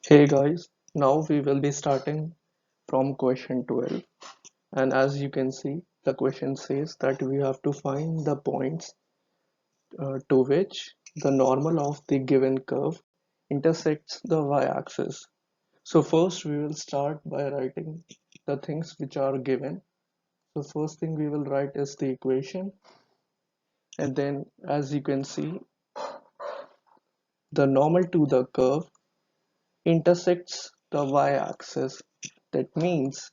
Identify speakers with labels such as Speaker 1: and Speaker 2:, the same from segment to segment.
Speaker 1: Hey guys, now we will be starting from question 12, and as you can see the question says that we have to find the points to which the normal of the given curve intersects the y-axis. So first we will start by writing the things which are given. So first thing we will write is the equation, and then as you can see the normal to the curve intersects the y-axis. That means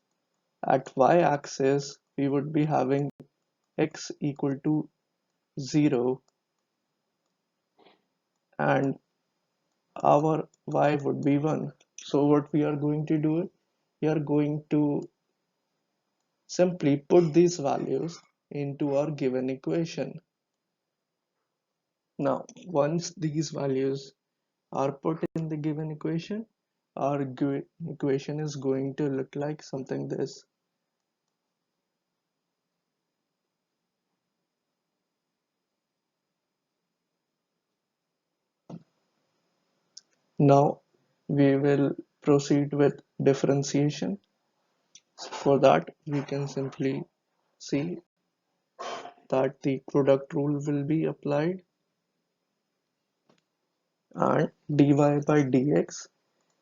Speaker 1: at y-axis we would be having x equal to 0 and our y would be 1. So what we are going to do, we are going to simply put these values into our given equation. Now once these values are put in the given equation, our equation is going to look like something this. Now we will proceed with differentiation. For that we can simply see that the product rule will be applied and dy by dx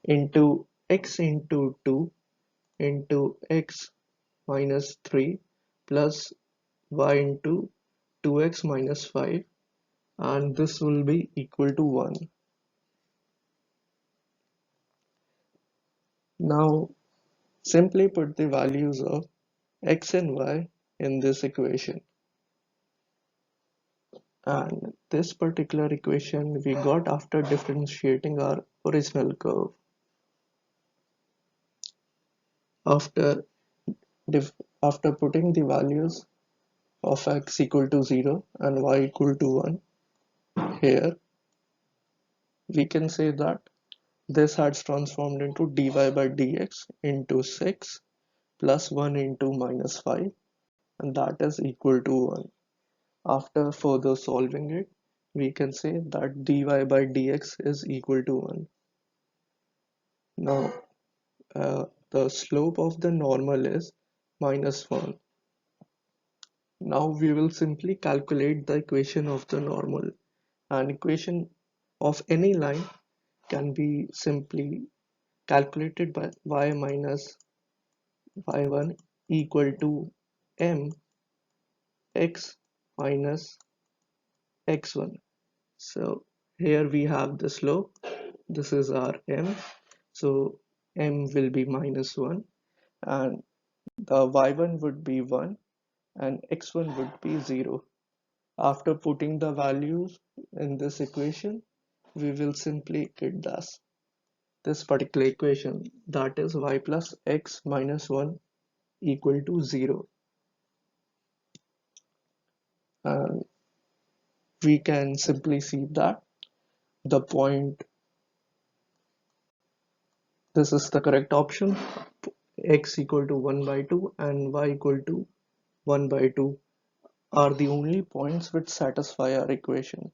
Speaker 1: into x into 2 into x minus 3 plus y into 2x minus 5, and this will be equal to 1. Now simply put the values of x and y in this equation, and this particular equation we got after differentiating our original curve. After after putting the values of x equal to 0 and y equal to 1 here, we can say that this has transformed into dy by dx into 6 plus 1 into minus 5, and that is equal to 1. After further solving it, we can say that dy by dx is equal to 1. Now the slope of the normal is minus 1. Now we will simply calculate the equation of the normal. An equation of any line can be simply calculated by y minus y1 equal to m x minus x1. So here we have the slope. This is our m. So m will be minus 1 and the y1 would be 1 and x1 would be 0. After putting the values in this equation, we will simply get this particular equation, that is y plus x minus 1 equal to 0. And we can simply see that the point, this is the correct option, x equal to 1 by 2 and y equal to 1 by 2 are the only points which satisfy our equation.